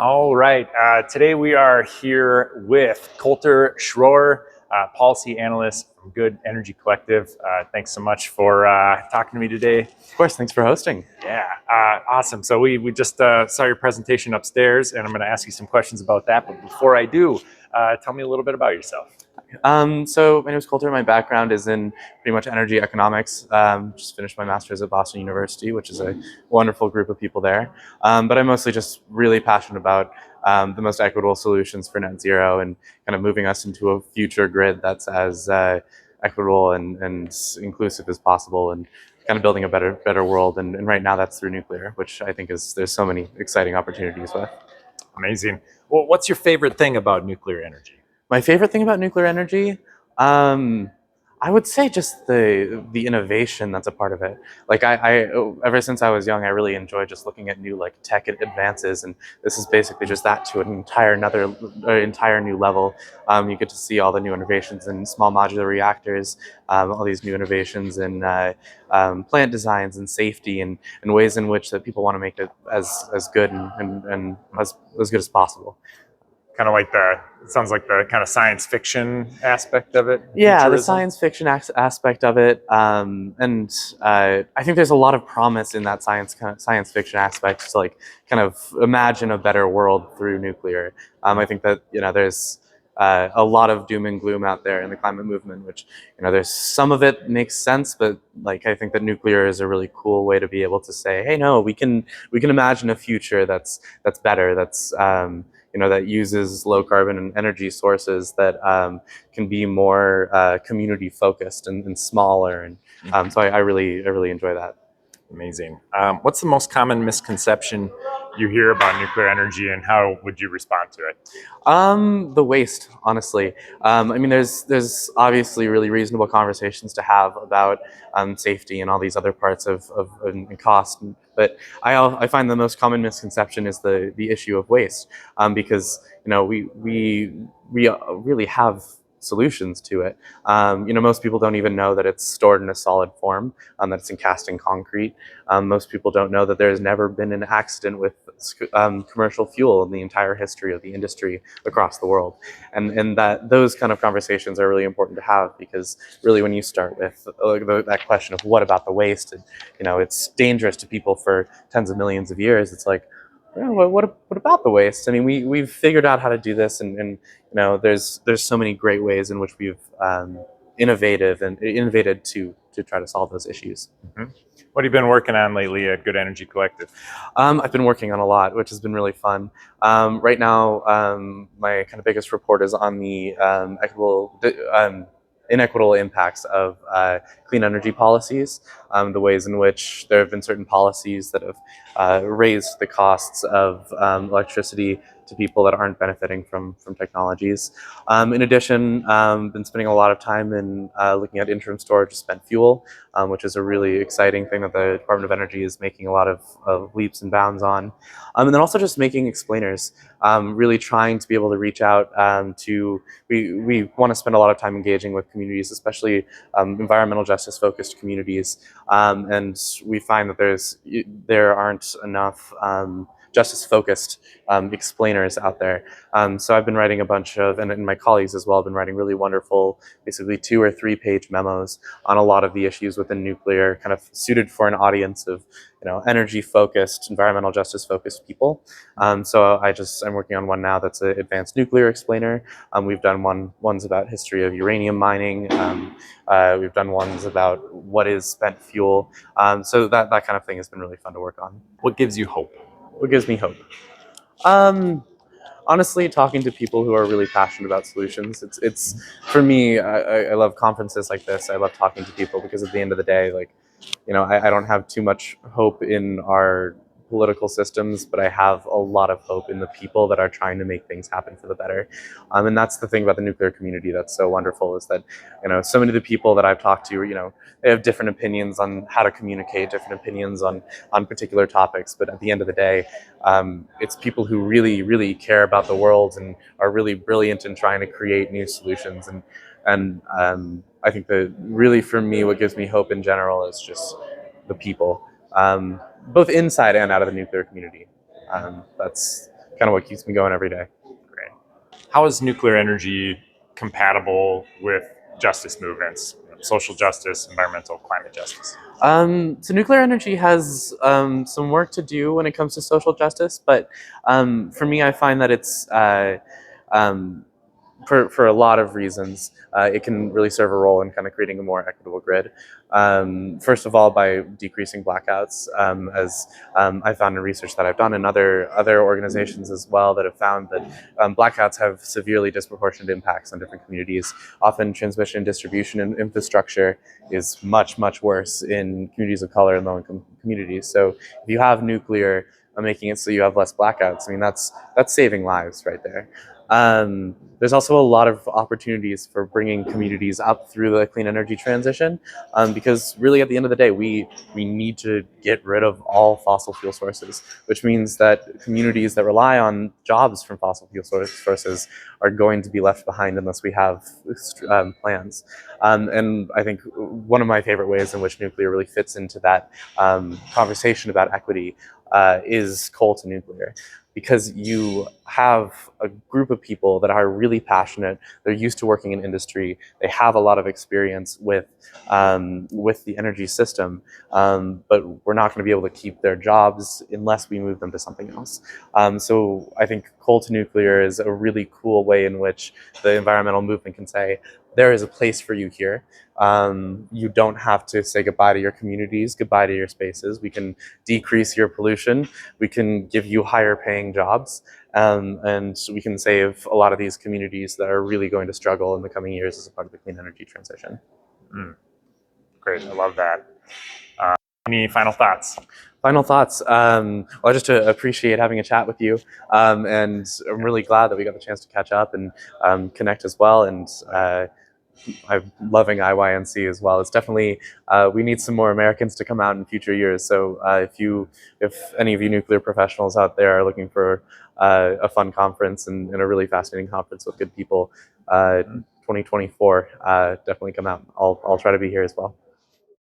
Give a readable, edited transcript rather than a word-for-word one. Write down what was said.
All right. Today we are here with Colter Schroer, policy analyst from Good Energy Collective. Thanks so much for talking to me today. Of course, thanks for hosting. Yeah, awesome. So we just saw your presentation upstairs, and I'm going to ask you some questions about that. But before I do, tell me a little bit about yourself. So my name is Colter. My background is in pretty much energy economics. Just finished my master's at Boston University, which is a wonderful group of people there. But I'm mostly just really passionate about the most equitable solutions for net zero and kind of moving us into a future grid that's as equitable and inclusive as possible, and kind of building a better world. And right now that's through nuclear, which I think there's so many exciting opportunities with. Amazing. Well, what's your favorite thing about nuclear energy? My favorite thing about nuclear energy, um, I would say just the innovation that's a part of it. Like I ever since I was young, I really enjoy just looking at new like tech advances, and this is basically just that to an entire new level. You get to see all the new innovations in small modular reactors, all these new innovations in plant designs and safety, and ways in which that people want to make it as good and as good as possible. Kind of like it sounds like the kind of science fiction aspect of it. Yeah, the Futurism. science fiction aspect of it, and I think there's a lot of promise in that science fiction aspect to like kind of imagine a better world through nuclear. I think that there's a lot of doom and gloom out there in the climate movement, which there's some of it makes sense, but like I think that nuclear is a really cool way to be able to say, hey, no, we can imagine a future that's better, that's that uses low carbon and energy sources that can be more community focused and smaller. And so I really enjoy that. Amazing. What's the most common misconception you hear about nuclear energy, and how would you respond to it? The waste, honestly. I mean, there's obviously really reasonable conversations to have about safety and all these other parts of and cost, but I find the most common misconception is the issue of waste, because we really have solutions to it. Most people don't even know that it's stored in a solid form, that it's in casting concrete. Most people don't know that there's never been an accident with commercial fuel in the entire history of the industry across the world. And that those kind of conversations are really important to have, because really when you start with that question of what about the waste, and, it's dangerous to people for tens of millions of years, it's like, what about the waste? I mean, we've figured out how to do this, and there's so many great ways in which we've innovated to try to solve those issues. Mm-hmm. What have you been working on lately at Good Energy Collective? I've been working on a lot, which has been really fun. Right now, my kind of biggest report is on the inequitable impacts of clean energy policies, the ways in which there have been certain policies that have raised the costs of electricity to people that aren't benefiting from technologies. In addition, been spending a lot of time in looking at interim storage of spent fuel, which is a really exciting thing that the Department of Energy is making a lot of leaps and bounds on. And then also just making explainers, really trying to be able to reach out we want to spend a lot of time engaging with communities, especially environmental justice focused communities. And we find that there aren't enough justice-focused explainers out there. So I've been writing a bunch of, and my colleagues as well, have been writing really wonderful, basically 2 or 3 page memos on a lot of the issues within nuclear, kind of suited for an audience of energy-focused, environmental justice-focused people. So I'm working on one now that's an advanced nuclear explainer. We've done ones about history of uranium mining. We've done ones about what is spent fuel. So that kind of thing has been really fun to work on. What gives you hope? What gives me hope? Honestly, talking to people who are really passionate about solutions. It's for me. I love conferences like this. I love talking to people, because at the end of the day, like, I don't have too much hope in our political systems, but I have a lot of hope in the people that are trying to make things happen for the better. And that's the thing about the nuclear community that's so wonderful, is that, so many of the people that I've talked to, they have different opinions on how to communicate, different opinions on particular topics. But at the end of the day, it's people who really, really care about the world and are really brilliant in trying to create new solutions. And I think that really for me, what gives me hope in general is just the people, both inside and out of the nuclear community. That's kind of what keeps me going every day. Great. How is nuclear energy compatible with justice movements, social justice, environmental, climate justice? So nuclear energy has some work to do when it comes to social justice, but for me, I find that it's um, for a lot of reasons, it can really serve a role in kind of creating a more equitable grid. First of all, by decreasing blackouts, as I found in research that I've done in other organizations as well, that have found that blackouts have severely disproportionate impacts on different communities. Often transmission and distribution and infrastructure is much worse in communities of color and low-income communities. So if you have nuclear, making it so you have less blackouts, I mean, that's saving lives right there. There's also a lot of opportunities for bringing communities up through the clean energy transition, because really at the end of the day, we need to get rid of all fossil fuel sources, which means that communities that rely on jobs from fossil fuel sources are going to be left behind unless we have plans. And I think one of my favorite ways in which nuclear really fits into that conversation about equity is coal to nuclear. Because you have a group of people that are really passionate, they're used to working in industry, they have a lot of experience with the energy system, but we're not going to be able to keep their jobs unless we move them to something else. So I think coal to nuclear is a really cool way in which the environmental movement can say, there is a place for you here. You don't have to say goodbye to your communities, goodbye to your spaces. We can decrease your pollution. We can give you higher paying jobs. And we can save a lot of these communities that are really going to struggle in the coming years as a part of the clean energy transition. Great, I love that. Any final thoughts? Final thoughts. Well, just to appreciate having a chat with you, and I'm really glad that we got the chance to catch up and connect as well. And I'm loving IYNC as well. It's definitely we need some more Americans to come out in future years. So if any of you nuclear professionals out there are looking for a fun conference and a really fascinating conference with good people, 2024, definitely come out. I'll try to be here as well.